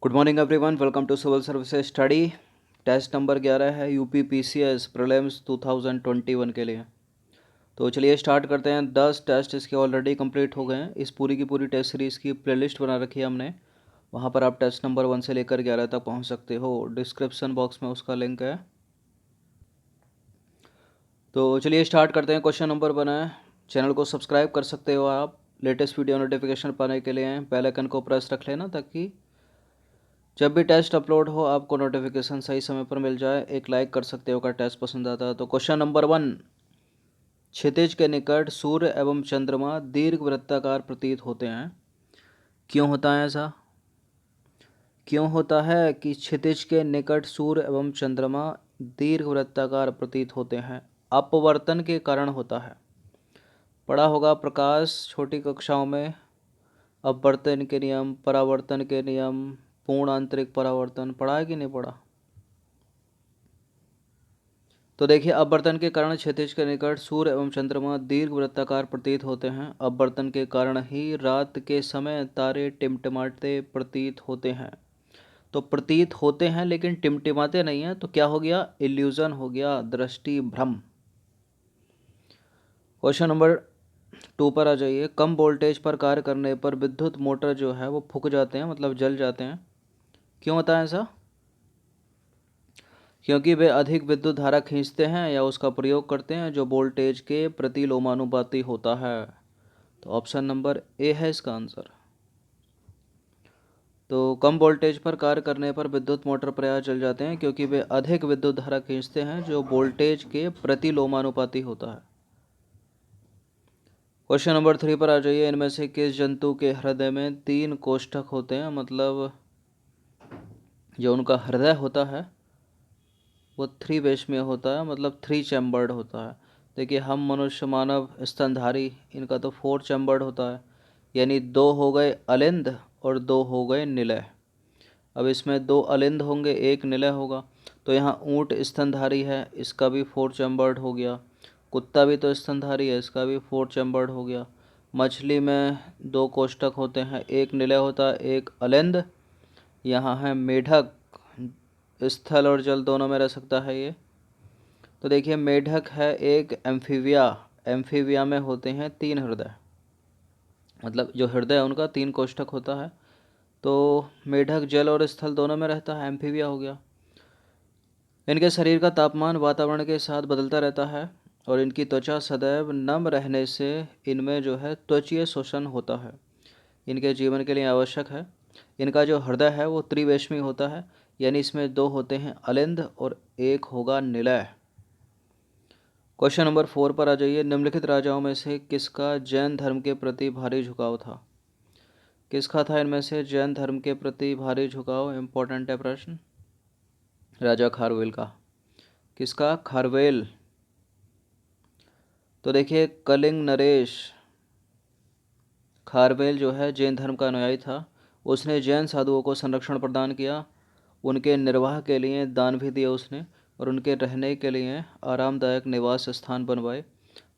Good morning everyone, welcome to civil services study. Test number 11 है UP PCS prelims 2021 के लिए। तो चलिए स्टार्ट करते हैं। 10 टेस्ट इसके ऑलरेडी कंप्लीट हो गए हैं। इस पूरी की पूरी टेस्ट सीरीज़ की प्लेलिस्ट बना रखी है हमने, वहाँ पर आप टेस्ट नंबर 1 से लेकर 11 तक पहुँच सकते हो। डिस्क्रिप्शन बॉक्स में उसका लिंक है। तो चलिए स्टार्ट करते हैं। क्वेश्चन नंबर 1 है, चैनल को सब्सक्राइब कर सकते हो आप। लेटेस्ट वीडियो नोटिफिकेशन पाने के लिए बेल आइकन को प्रेस रख लेना, ताकि जब भी टेस्ट अपलोड हो आपको नोटिफिकेशन सही समय पर मिल जाए। एक लाइक कर सकते हो अगर टेस्ट पसंद आता है तो। क्वेश्चन नंबर 1, क्षितिज के निकट सूर्य एवं चंद्रमा दीर्घ वृत्ताकार प्रतीत होते हैं। क्यों होता है ऐसा? क्यों होता है कि क्षितिज के निकट सूर्य एवं चंद्रमा दीर्घ वृत्ताकार प्रतीत होते हैं? अपवर्तन के कारण होता है। पढ़ा होगा प्रकाश छोटी कक्षाओं में, अपवर्तन के नियम, परावर्तन के नियम, पूर्ण आंतरिक परावर्तन पढ़ा है कि नहीं पढ़ा? तो देखिए, अपवर्तन के कारण क्षितिज के निकट सूर्य एवं चंद्रमा दीर्घ वृत्ताकार प्रतीत होते हैं। अपवर्तन के कारण ही रात के समय तारे टिमटिमाते प्रतीत होते हैं। तो प्रतीत होते हैं लेकिन टिमटिमाते नहीं हैं, तो क्या हो गया? इल्यूजन हो गया, दृष्टि भ्रम। क्वेश्चन नंबर 2 पर आ जाइए। कम वोल्टेज पर कार्य करने पर विद्युत मोटर जो है वो फूक जाते हैं, मतलब जल जाते हैं। क्यों होता है ऐसा? क्योंकि वे अधिक विद्युत धारा खींचते हैं या उसका प्रयोग करते हैं जो वोल्टेज के प्रतिलोमानुपाती होता है। तो ऑप्शन नंबर ए है इसका आंसर। तो कम वोल्टेज पर कार्य करने पर विद्युत मोटर प्रायः जल जाते हैं क्योंकि वे अधिक विद्युत धारा खींचते हैं जो वोल्टेज के प्रतिलोमानुपाती होता है। क्वेश्चन नंबर 3 पर आ जाइए। इनमें से किस जंतु के हृदय में 3 कोष्ठक होते हैं? मतलब जो उनका हृदय होता है वो 3 बेस में होता है, मतलब 3 चैम्बर्ड होता है। देखिए, हम मनुष्य, मानव, स्तनधारी, इनका तो 4 चैम्बर्ड होता है, यानी 2 हो गए अलिंद और 2 हो गए निलय। अब इसमें 2 अलिंद होंगे, 1 निलय होगा। तो यहाँ ऊँट स्तनधारी है, इसका भी 4 चैम्बर्ड हो गया। कुत्ता भी तो स्तनधारी है, इसका भी 4 चैम्बर्ड हो गया। मछली में 2 कोष्ठक होते हैं, 1 निलय होता है, 1 अलिंद। यहाँ है मेढक, स्थल और जल दोनों में रह सकता है ये। तो देखिए, मेढक है एक एम्फीबिया। एम्फीबिया में होते हैं 3 हृदय, मतलब जो हृदय है उनका 3 कोष्ठक होता है। तो मेढक जल और स्थल दोनों में रहता है, एम्फीबिया हो गया। इनके शरीर का तापमान वातावरण के साथ बदलता रहता है और इनकी त्वचा सदैव नम रहने से इनमें जो है त्वचीय शोषण होता है, इनके जीवन के लिए आवश्यक है। इनका जो हृदय है वो त्रिवेशमी होता है, यानी इसमें 2 होते हैं अलिंद और 1 होगा निलय। क्वेश्चन नंबर 4 पर आ जाइए। निम्नलिखित राजाओं में से किसका जैन धर्म के प्रति भारी झुकाव था? किसका था इनमें से जैन धर्म के प्रति भारी झुकाव? इंपॉर्टेंट है प्रश्न। राजा खारवेल का। किसका? खारवेल। तो देखिए, कलिंग नरेश खारवेल जो है जैन धर्म का अनुयायी था। उसने जैन साधुओं को संरक्षण प्रदान किया, उनके निर्वाह के लिए दान भी दिया उसने, और उनके रहने के लिए आरामदायक निवास स्थान बनवाए।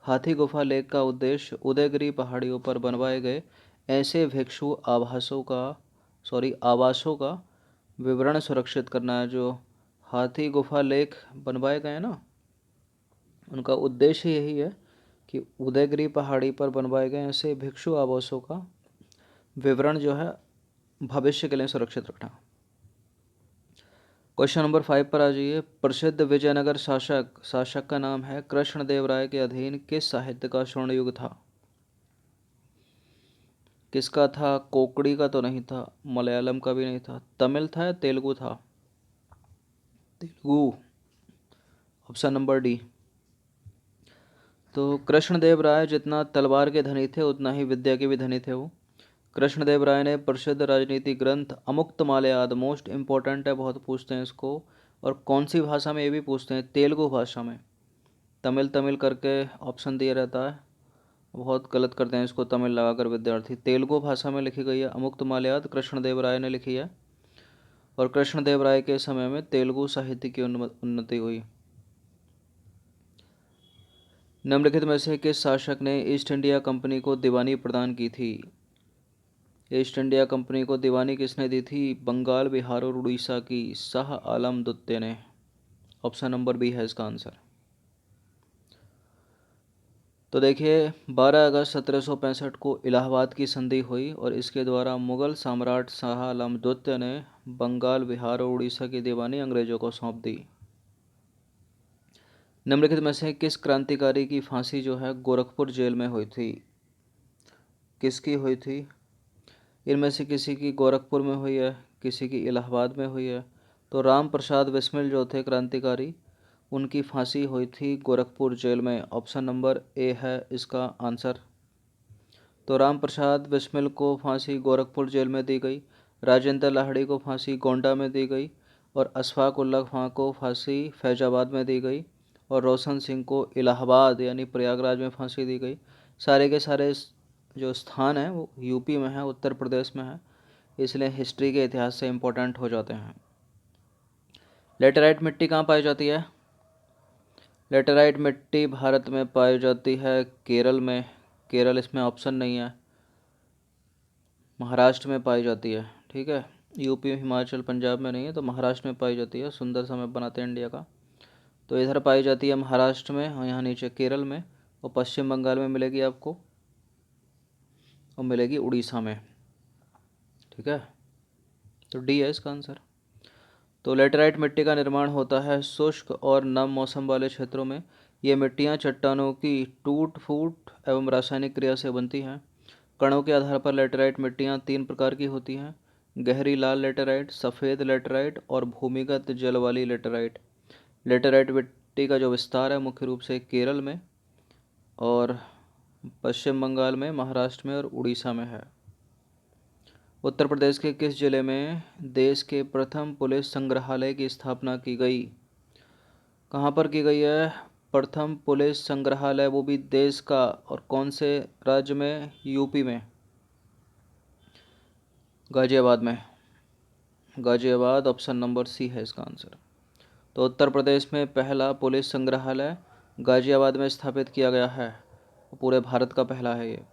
हाथी गुफा लेक का उद्देश्य उदयगिरी पहाड़ियों पर बनवाए गए ऐसे भिक्षु आवासों का विवरण सुरक्षित करना है। जो हाथी गुफा लेक बनवाए गए ना, उनका उद्देश्य यही है कि उदयगिरी पहाड़ी पर बनवाए गए ऐसे भिक्षु आवासों का विवरण जो है भविष्य के लिए सुरक्षित रखना। क्वेश्चन नंबर 5 पर आ जाइए। प्रसिद्ध विजयनगर शासक का नाम है कृष्णदेव राय के अधीन किस साहित्य का स्वर्ण युग था? किसका था? कोंकणी का तो नहीं था, मलयालम का भी नहीं था, तमिल था या तेलुगु था? Telugu, option number D. तो कृष्णदेव राय जितना तलवार के धनी थे उतना ही विद्या के भी धनी थे वो। कृष्णदेव राय ने प्रसिद्ध राजनीति ग्रंथ अमुक्तमाल्याद, मोस्ट इम्पोर्टेंट है, बहुत पूछते हैं इसको। और कौन सी भाषा में? ये भी पूछते हैं, तेलुगु भाषा में। तमिल तमिल करके ऑप्शन दिया रहता है, बहुत गलत करते हैं इसको तमिल लगाकर विद्यार्थी। तेलुगु भाषा में लिखी गई है अमुक्तमाल्याद, कृष्णदेव राय ने लिखी है। और कृष्णदेव राय के समय में तेलुगु साहित्य की उन्नति हुई। निम्नलिखित में से किस शासक ने ईस्ट इंडिया कंपनी को दीवानी प्रदान की थी? ईस्ट इंडिया कंपनी को दीवानी किसने दी थी? बंगाल, बिहार और उड़ीसा की शाह आलम द्वितीय ने। ऑप्शन नंबर बी है इसका आंसर। तो देखिए 12 अगस्त 1765 को इलाहाबाद की संधि हुई और इसके द्वारा मुगल सम्राट शाह आलम द्वितीय ने बंगाल, बिहार और उड़ीसा की दीवानी अंग्रेजों को सौंप दी। निम्नलिखित में से किस क्रांतिकारी की फांसी जो है गोरखपुर जेल में हुई थी? किसकी हुई थी? इनमें से किसी की गोरखपुर में हुई है, किसी की इलाहाबाद में हुई है। तो राम प्रसाद बिस्मिल जो थे क्रांतिकारी, उनकी फांसी हुई थी गोरखपुर जेल में। ऑप्शन नंबर ए है इसका आंसर। तो राम प्रसाद बिस्मिल को फांसी गोरखपुर जेल में दी गई, राजेंद्र लाहिड़ी को फांसी गोंडा में दी गई और अशफाक उल्लाह खां को फांसी फैजाबाद में दी गई और रोशन सिंह को इलाहाबाद यानी प्रयागराज में फांसी दी गई। सारे के सारे जो स्थान हैं वो यूपी में है, उत्तर प्रदेश में है, इसलिए हिस्ट्री के इतिहास से इम्पोर्टेंट हो जाते हैं। लेटेराइट मिट्टी कहाँ पाई जाती है? लेटेराइट मिट्टी भारत में पाई जाती है केरल में। केरल इसमें ऑप्शन नहीं है। महाराष्ट्र में पाई जाती है, ठीक है। यूपी, हिमाचल, पंजाब में नहीं है, तो महाराष्ट्र में पाई जाती है। सुंदर सा मैप बनाते हैं इंडिया का। तो इधर पाई जाती है महाराष्ट्र में और यहाँ नीचे केरल में, और पश्चिम बंगाल में मिलेगी आपको, और मिलेगी उड़ीसा में, ठीक है। तो डी है इसका आंसर। तो लेटेराइट मिट्टी का निर्माण होता है शुष्क और नम मौसम वाले क्षेत्रों में। ये मिट्टियाँ चट्टानों की टूट फूट एवं रासायनिक क्रिया से बनती हैं। कणों के आधार पर लेटेराइट मिट्टियाँ 3 प्रकार की होती हैं: गहरी लाल लेटेराइट, सफ़ेद लेटेराइट और भूमिगत जल वाली लेटेराइट। लेटेराइट मिट्टी का जो विस्तार है मुख्य रूप से केरल में और पश्चिम बंगाल में, महाराष्ट्र में और उड़ीसा में है। उत्तर प्रदेश के किस जिले में देश के प्रथम पुलिस संग्रहालय की स्थापना की गई? कहाँ पर की गई है प्रथम पुलिस संग्रहालय, वो भी देश का, और कौन से राज्य में? यूपी में, गाजियाबाद में। गाजियाबाद, ऑप्शन नंबर सी है इसका आंसर। तो उत्तर प्रदेश में पहला पुलिस संग्रहालय गाजियाबाद में स्थापित किया गया है, पूरे भारत का पहला है ये।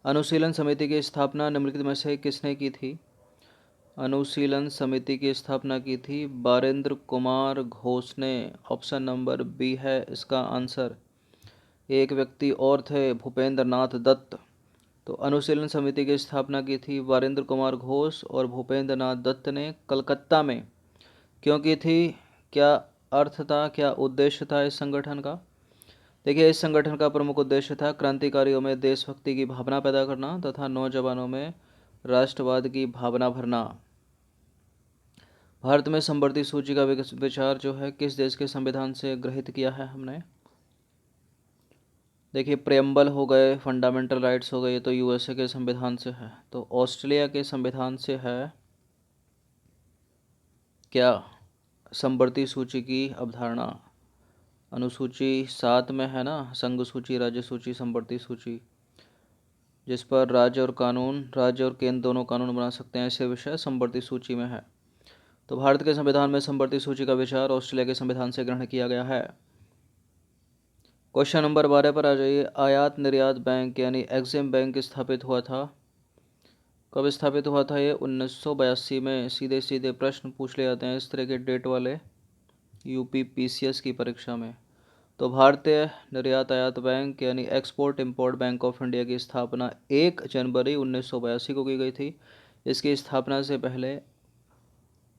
अनुशीलन समिति की स्थापना निम्नलिखित में से किसने की थी? अनुशीलन समिति की स्थापना की थी बारेंद्र कुमार घोष ने। ऑप्शन नंबर बी है इसका आंसर। एक व्यक्ति और थे, भूपेंद्र नाथ दत्त। तो अनुशीलन समिति की स्थापना की थी बारेंद्र कुमार घोष और भूपेंद्र नाथ दत्त ने कलकत्ता में। क्यों की थी? क्या अर्थ था, क्या उद्देश्य था इस संगठन का? देखिए, इस संगठन का प्रमुख उद्देश्य था क्रांतिकारियों में देशभक्ति की भावना पैदा करना तथा नौजवानों में राष्ट्रवाद की भावना भरना। भारत में संवर्ती सूची का विचार जो है किस देश के संविधान से ग्रहित किया है हमने? देखिए, प्रेम्बल हो गए, फंडामेंटल राइट्स हो गए, ये तो यूएसए के संविधान से है। तो ऑस्ट्रेलिया के संविधान से है क्या? संवर्ती सूची की अवधारणा अनुसूची 7 में है ना, संघ सूची, राज्य सूची, संवर्ती सूची, जिस पर राज्य और केंद्र दोनों कानून बना सकते हैं, ऐसे विषय संवर्ती सूची में है। तो भारत के संविधान में संवर्ती सूची का विचार ऑस्ट्रेलिया के संविधान से ग्रहण किया गया है। क्वेश्चन नंबर 12 पर आ जाइए। आयात निर्यात बैंक यानी एग्जिम बैंक स्थापित हुआ था। कब स्थापित हुआ था ये? 1982 में। सीधे सीधे प्रश्न पूछ ले जाते हैं इस तरह के डेट वाले यूपी पीसीएस की परीक्षा में। तो भारतीय निर्यात आयात बैंक यानी export import bank of India की स्थापना 1 जनवरी 1982 को की गई थी। इसकी स्थापना से पहले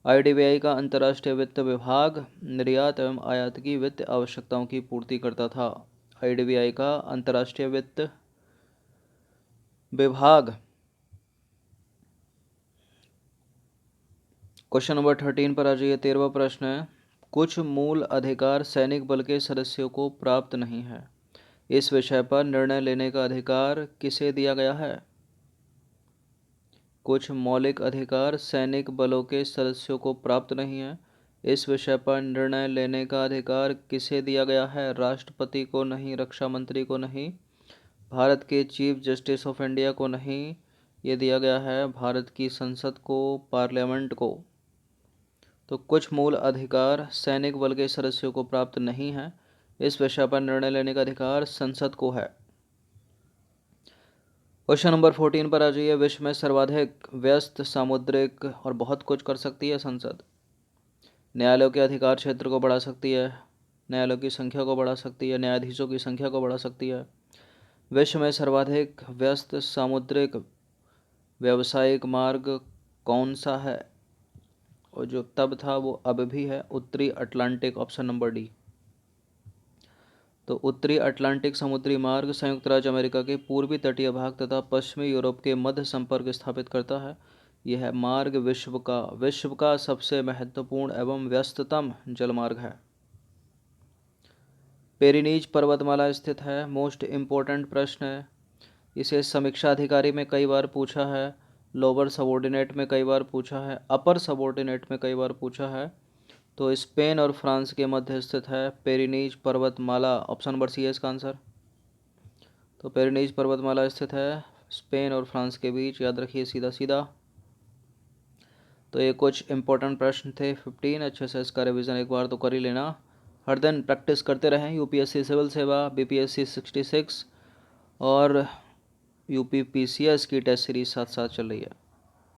आईडीबीआई का अंतर्राष्ट्रीय वित्त विभाग निर्यात एवं आयात की वित्त आवश्यकताओं की पूर्ति करता था। आईडीबीआई का अंतर्राष्ट्रीय वित्त विभाग। क्वेश्चन नंबर 13 पर आ जाइए। 13वां प्रश्न है, कुछ मूल अधिकार सैनिक बल के सदस्यों को प्राप्त नहीं है। इस विषय पर निर्णय लेने का अधिकार किसे दिया गया है? कुछ मौलिक अधिकार सैनिक बलों के सदस्यों को प्राप्त नहीं है। इस विषय पर निर्णय लेने का अधिकार किसे दिया गया है? राष्ट्रपति को नहीं, रक्षा मंत्री को नहीं, भारत के चीफ जस्टिस ऑफ इंडिया को नहीं, ये दिया गया है भारत की संसद को, पार्लियामेंट को। तो कुछ मूल अधिकार सैनिक बल के सदस्यों को प्राप्त नहीं है। इस विषय पर निर्णय लेने का अधिकार संसद को है। क्वेश्चन नंबर 14 पर आ जाइए। विश्व में सर्वाधिक व्यस्त सामुद्रिक और बहुत कुछ कर सकती है संसद। न्यायालयों के अधिकार क्षेत्र को बढ़ा सकती है, न्यायालयों की संख्या को बढ़ा सकती है, न्यायाधीशों की संख्या को बढ़ा सकती है। विश्व में सर्वाधिक व्यस्त सामुद्रिक व्यावसायिक मार्ग कौन सा है? और जो तब था वो अब भी है, उत्तरी अटलांटिक, ऑप्शन नंबर डी। तो उत्तरी अटलांटिक समुद्री मार्ग संयुक्त राज्य अमेरिका के पूर्वी तटीय भाग तथा पश्चिमी यूरोप के मध्य संपर्क स्थापित करता है। यह मार्ग विश्व का सबसे महत्वपूर्ण एवं व्यस्ततम जलमार्ग है। पेरिनीज पर्वतमाला स्थित है। मोस्ट इम्पोर्टेंट प्रश्न है, इसे समीक्षा अधिकारी में कई बार पूछा है, लोअर सबऑर्डिनेट में कई बार पूछा है, अपर सबऑर्डिनेट में कई बार पूछा है। तो स्पेन और फ्रांस के मध्य स्थित है पेरिनीज पर्वतमाला, ऑप्शन नंबर सी है इसका आंसर। तो पेरिनीज पर्वतमाला स्थित है स्पेन और फ्रांस के बीच, याद रखिए सीधा सीधा। तो ये कुछ इंपॉर्टेंट प्रश्न थे 15, अच्छे से इसका रिवीजन एक बार तो कर ही लेना। हर दिन प्रैक्टिस करते रहें। यूपीएससी सिविल सेवा, बीपीएससी 66 और यूपी पीसीएस की टेस्ट सीरीज साथ साथ चल रही है।